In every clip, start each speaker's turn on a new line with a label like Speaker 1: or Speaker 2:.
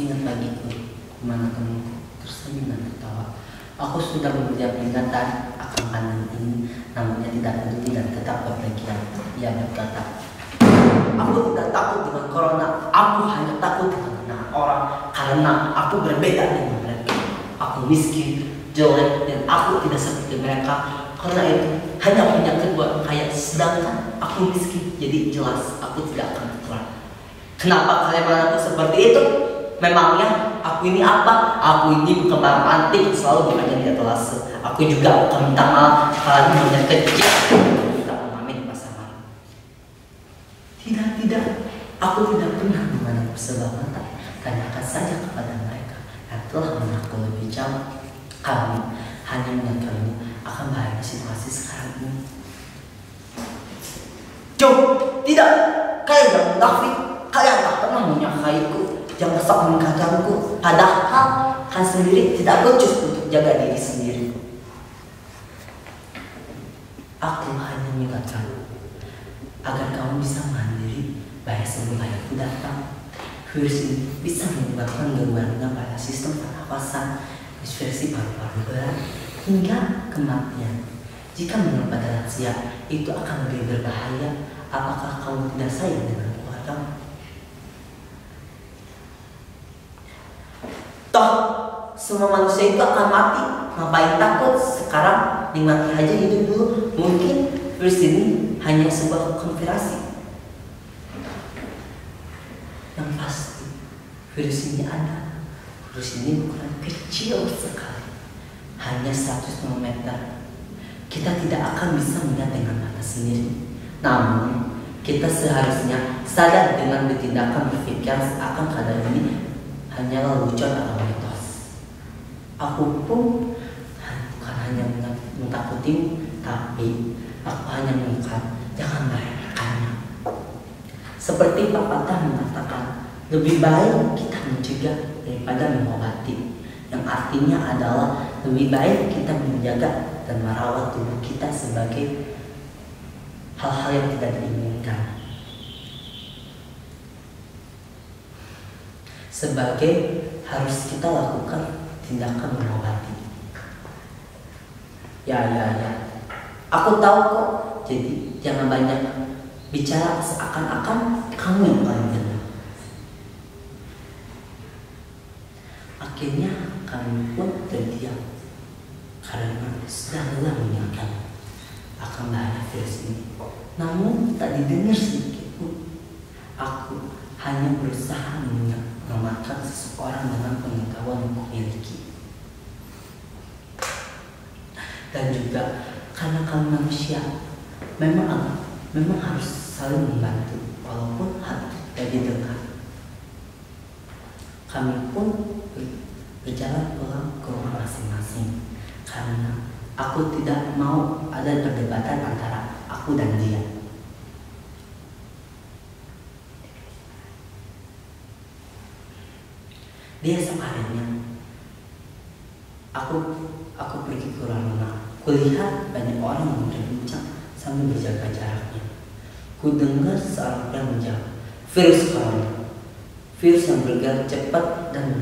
Speaker 1: ingat bagiku, dimana kamu tersenyum dan tertawa. Aku sudah memberi peringatan akan pandemi ini, namun ia tidak peduli dan tetap berpergian. Ia berkata, aku tidak takut dengan corona, aku hanya takut dengan orang karena aku berbeda dengan mereka. Aku miskin, jelek, dan aku tidak seperti mereka. Karena itu hanya punya kedua kaya, sedangkan aku miskin, jadi jelas aku tidak akan tertular. Kenapa kalian menganggap seperti itu? Memangnya aku ini apa? Aku ini bukan barang antik, selalu bukannya di etalase. Aku juga akan minta maaf kalau hanya kecil. Tidak mengamen pasangan. Tidak, aku tidak pernah memandang sebelah mata. Tanyakan saja kepada mereka yang telah mengaku lebih jauh. Kami hanya melihat kalian akan bahaya situasi sekarang ini. Jauh, tidak. Kalian jangan munafik. Kalian tak pernah menyakaiku, jangan sok mengatakanku. Padahal kan sendiri tidak becus untuk jaga diri sendiri. Aku hanya mengingatkan agar kamu bisa mandiri, bahaya sebelum ayahku datang. Virus ini bisa menyebabkan gangguan pada sistem pernapasan, disfungsi paru-paru berat, hingga kematian. Jika menurut pada lansia, itu akan lebih berbahaya. Apakah kamu tidak sayang dengan keluarga? Toh, semua manusia itu akan mati. Ngapain takut? Sekarang nikmati aja hidup dulu. Mungkin virus ini hanya sebuah konspirasi. Yang pasti, virus ini ada. Virus ini bukan kecil sekali, hanya 100 nanometer. Kita tidak akan bisa melihat dengan mata sendiri. Namun, kita seharusnya sadar dengan tindakan berpikir akan keadaan ini hanyalah lelucon atau mitos. Aku pun bukan hanya mentakutimu, tapi aku hanya mengingatkan jangan meremehkannya. Seperti pepatah mengatakan, lebih baik kita mencegah daripada mengobati. Yang artinya adalah lebih baik kita menjaga dan merawat tubuh kita sebagai hal-hal yang tidak diinginkan. Sebagai harus kita lakukan tindakan mengobati. Ya. Aku tahu kok. Jadi jangan banyak bicara seakan-akan kamu yang paling benar. Akhirnya kami pun terdiam karena sudah lelah mengingatkan akan bahaya virus ini. Namun tak didengar sedikit pun. Aku hanya berusaha mengamalkan seseorang dengan pengetahuan yang kumiliki. Dan juga karena kamu manusia, memang harus saling membantu walaupun hal tidak didengar. Kami pun berjalan pulang ke rumah masing-masing karena aku tidak mau ada perdebatan antara aku dan dia. Di esok harinya, aku pergi ke rumah. Kulihat banyak orang yang berbincang sambil berjaga jaraknya. Kudengar seorang pria menjawab, virus corona, virus yang bergerak cepat dan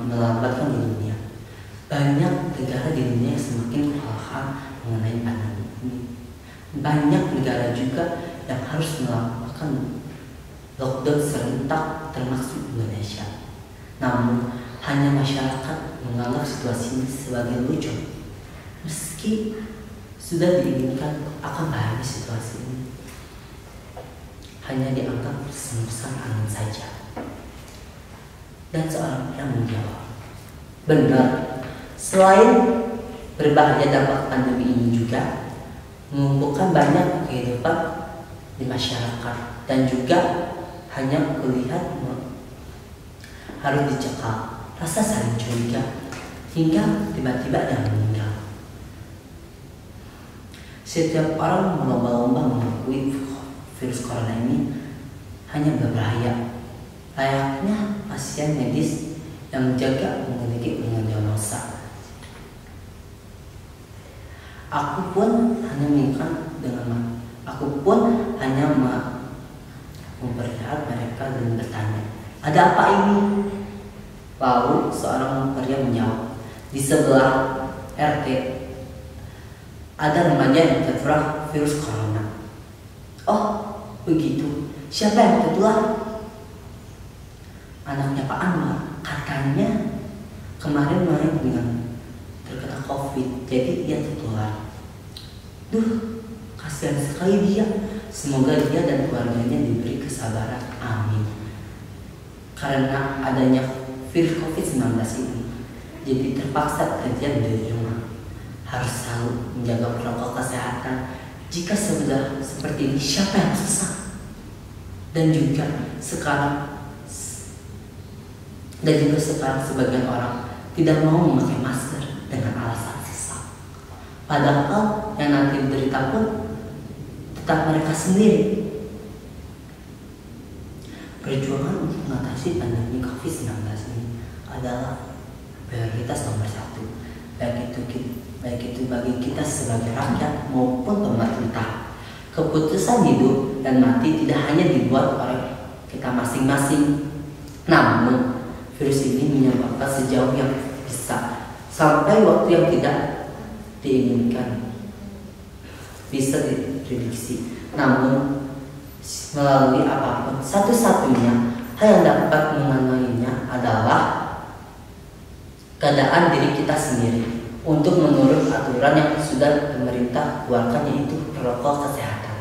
Speaker 1: melambatkan di dunia. Banyak negara di dunia yang semakin kewalahan mengenai pandemi ini. Banyak negara juga yang harus melakukan lockdown serentak, termasuk Indonesia. Namun, hanya masyarakat menganggap situasi ini sebagai lucu. Meski sudah diinginkan akan bahaya situasi ini, hanya dianggap sembusan angin saja. Dan seorang pria menjawab, benar, selain berbahaya dampak pandemi ini juga mengumpulkan banyak kehidupan di masyarakat dan juga hanya kulihat harus dicekal, rasa saling curiga hingga tiba-tiba dia meninggal. Setiap orang berlomba-lomba mengakui virus corona ini hanya berbahaya. Layaknya pasien medis yang menjaga memiliki diagnosa. Aku pun hanya memperlihat mereka dan bertanya, ada apa ini? Lalu seorang pria menjawab, di sebelah RT ada remaja yang tertular virus corona. Oh, begitu. Siapa yang tertular? Anaknya Pak Anwar. Katanya kemarin dengan terkena COVID, jadi dia tertular. Duh, kasihan sekali dia. Semoga dia dan keluarganya diberi kesabaran. Amin. Karena adanya virus COVID-19 ini, jadi terpaksa kerja dari rumah. Harus selalu menjaga protokol kesehatan. Jika sudah seperti ini, siapa yang susah? Dan juga sekarang sebagian orang tidak mau memakai masker dengan alasan sesak. Padahal yang nanti menderita pun tetap mereka sendiri. Perjuangan untuk mengatasi pandemi COVID-19 ini adalah prioritas nomor 1, baik itu bagi kita sebagai rakyat maupun pemerintah. Keputusan hidup dan mati tidak hanya dibuat oleh kita masing-masing, namun virus ini menyebabkan sejauh yang bisa sampai waktu yang tidak diinginkan bisa diprediksi. Namun melalui apapun, satu-satunya hal yang dapat mengenainya adalah keadaan diri kita sendiri untuk menurut aturan yang sudah pemerintah keluarkan, yaitu protokol kesehatan.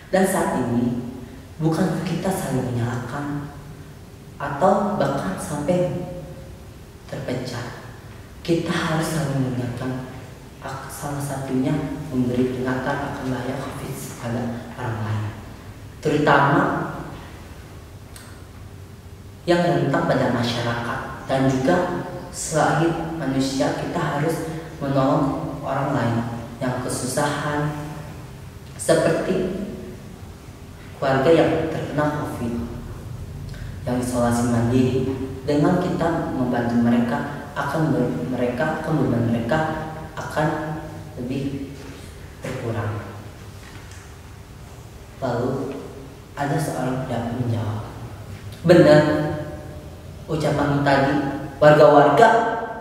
Speaker 1: Dan saat ini bukan kita saling menyalahkan atau bahkan sampai terpecah. Kita harus saling mengingatkan, salah satunya memberi peringatan akan bahaya COVID pada orang lain, terutama yang rentan pada masyarakat. Dan juga selain manusia, kita harus menolong orang lain yang kesusahan, seperti keluarga yang terkena COVID, yang isolasi mandiri. Dengan kita membantu mereka, beban mereka akan lebih berkurang. Lalu ada seorang pedagang menjawab, benar ucapan tadi, warga-warga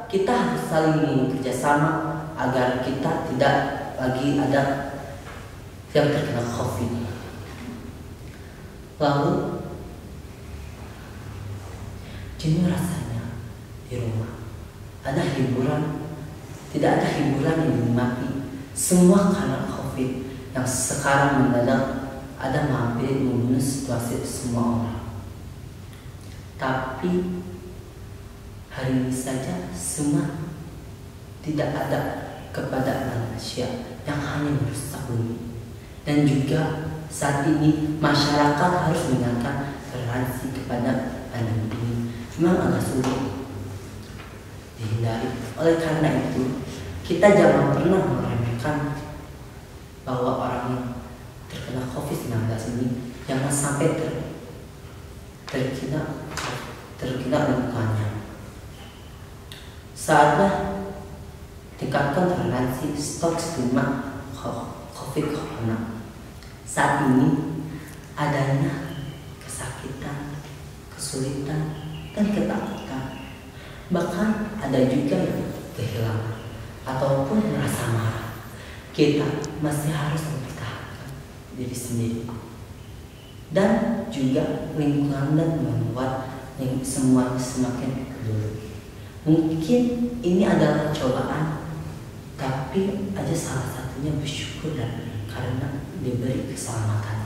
Speaker 1: kita harus saling kerjasama agar kita tidak lagi ada yang terkena COVID. Lalu jenuh rasanya di rumah. Ada hiburan, tidak ada hiburan yang dinikmati. Semua karena COVID yang sekarang mendadak ada mampir membunuh situasi semua orang. Tapi hari ini saja semua tidak ada kepada manusia yang hanya merusak bumi. Dan juga saat ini masyarakat harus mengingatkan toleransi kepada pandemi ini. Memang agak sulit dihindari. Oleh karena itu, kita jangan pernah meremehkan bahwa orang yang terkena COVID-19 ini jangan sampai terkena lingkungannya. Saatnya tingkatkan toleransi, stop stigma COVID corona. Saat ini adanya kesakitan, kesulitan, dan ketakutan. Bahkan ada juga yang kehilangan ataupun merasa marah. Kita masih harus mempertahankan diri sendiri dan juga lingkungan, dan membuat semuanya semakin peduli. Mungkin ini adalah cobaan, tapi aja salah satunya bersyukur dan karena diberi keselamatan.